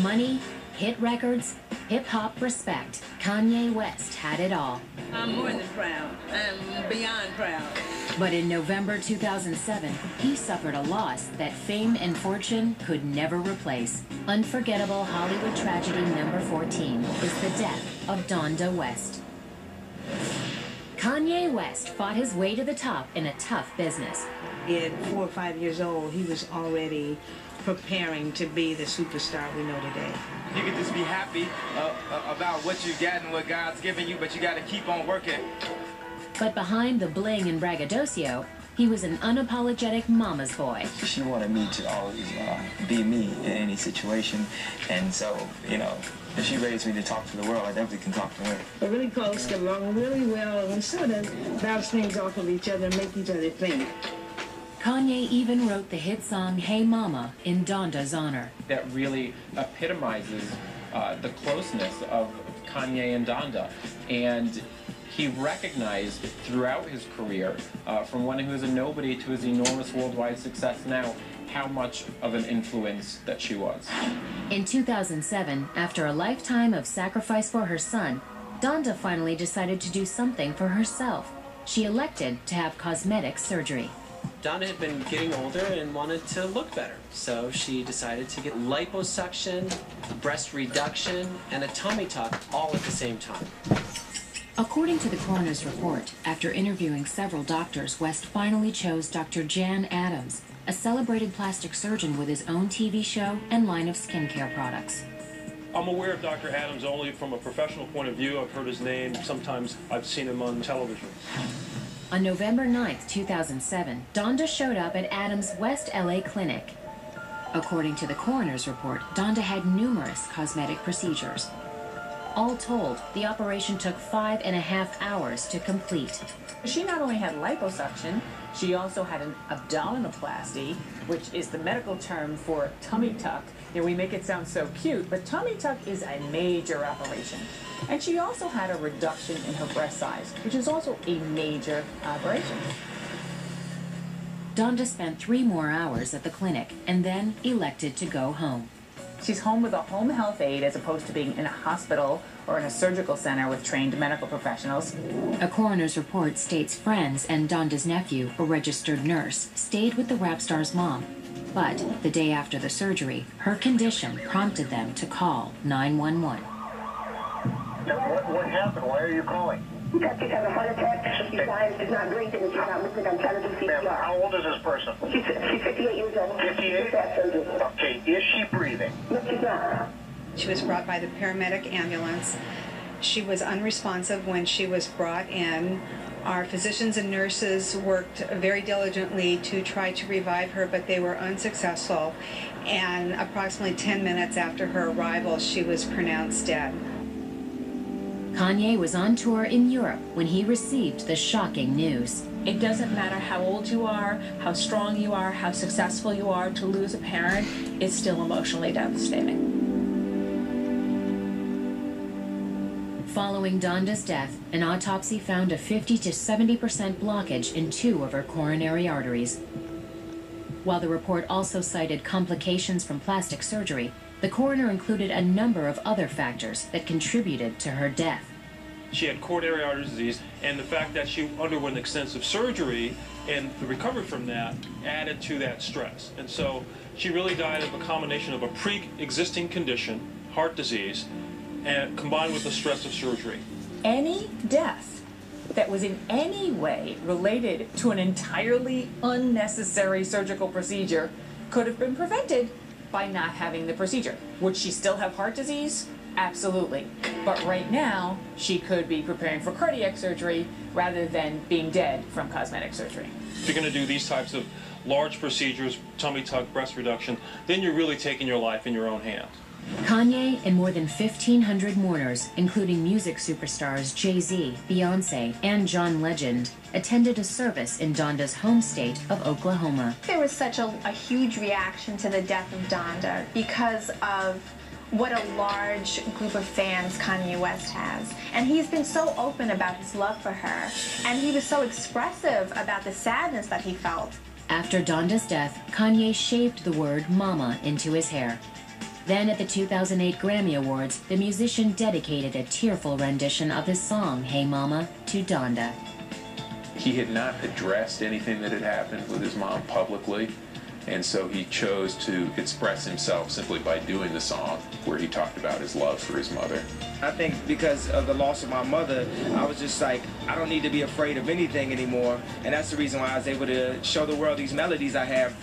Money, hit records, hip-hop respect. Kanye West had it all. I'm more than proud. I'm beyond proud. But in November 2007, he suffered a loss that fame and fortune could never replace. Unforgettable Hollywood tragedy number 14 is the death of Donda West. Kanye West fought his way to the top in a tough business. At 4 or 5 years old, he was already preparing to be the superstar we know today. You can just be happy about what you got and what God's given you, but you got to keep on working. But behind the bling and braggadocio, he was an unapologetic mama's boy. She wanted me to always be me in any situation, and so, you know, if she raised me to talk to the world, I definitely can talk to her. We're really close, get along really well, and sort of bounce things off of each other and make each other think. Kanye even wrote the hit song Hey Mama in Donda's honor. That really epitomizes the closeness of Kanye and Donda. And he recognized throughout his career, from when he was a nobody to his enormous worldwide success now, how much of an influence that she was. In 2007, after a lifetime of sacrifice for her son, Donda finally decided to do something for herself. She elected to have cosmetic surgery. Donda had been getting older and wanted to look better, so she decided to get liposuction, breast reduction, and a tummy tuck all at the same time. According to the coroner's report, after interviewing several doctors, West finally chose Dr. Jan Adams, a celebrated plastic surgeon with his own TV show and line of skincare products. I'm aware of Dr. Adams only from a professional point of view. I've heard his name. Sometimes I've seen him on television. On November 9th, 2007, Donda showed up at Adams' West LA clinic. According to the coroner's report, Donda had numerous cosmetic procedures. All told, the operation took 5.5 hours to complete. She not only had liposuction, she also had an abdominoplasty, which is the medical term for tummy tuck. You know, we make it sound so cute, but tummy tuck is a major operation. And she also had a reduction in her breast size, which is also a major operation. Donda spent 3 more hours at the clinic and then elected to go home. She's home with a home health aide as opposed to being in a hospital or in a surgical center with trained medical professionals. A coroner's report states friends and Donda's nephew, a registered nurse, stayed with the rap star's mom. But the day after the surgery, her condition prompted them to call 911. What happened? Why are you calling? She's had a heart attack. She's dying. She's not breathing. She's not moving. I'm trying to do CPR. Ma'am, how old is this person? She's 58 years old. 58? Okay, is she breathing? No, she's not. She was brought by the paramedic ambulance. She was unresponsive when she was brought in. Our physicians and nurses worked very diligently to try to revive her, but they were unsuccessful. And approximately 10 minutes after her arrival, she was pronounced dead. Kanye was on tour in Europe when he received the shocking news. It doesn't matter how old you are, how strong you are, how successful you are, to lose a parent is still emotionally devastating. Following Donda's death, an autopsy found a 50 to 70% blockage in 2 of her coronary arteries. While the report also cited complications from plastic surgery, the coroner included a number of other factors that contributed to her death. She had coronary artery disease, and the fact that she underwent extensive surgery and the recovery from that added to that stress. And so she really died of a combination of a pre-existing condition, heart disease, and combined with the stress of surgery. Any death that was in any way related to an entirely unnecessary surgical procedure could have been prevented by not having the procedure. Would she still have heart disease? Absolutely. But right now, she could be preparing for cardiac surgery rather than being dead from cosmetic surgery. If you're going to do these types of large procedures, tummy tuck, breast reduction, then you're really taking your life in your own hands. Kanye and more than 1,500 mourners, including music superstars Jay-Z, Beyonce, and John Legend, attended a service in Donda's home state of Oklahoma. There was such a huge reaction to the death of Donda because of what a large group of fans Kanye West has. And he's been so open about his love for her, and he was so expressive about the sadness that he felt. After Donda's death, Kanye shaved the word mama into his hair. Then at the 2008 Grammy Awards, the musician dedicated a tearful rendition of his song, Hey Mama, to Donda. He had not addressed anything that had happened with his mom publicly, and so he chose to express himself simply by doing the song where he talked about his love for his mother. I think because of the loss of my mother, I was just like, I don't need to be afraid of anything anymore, and that's the reason why I was able to show the world these melodies I have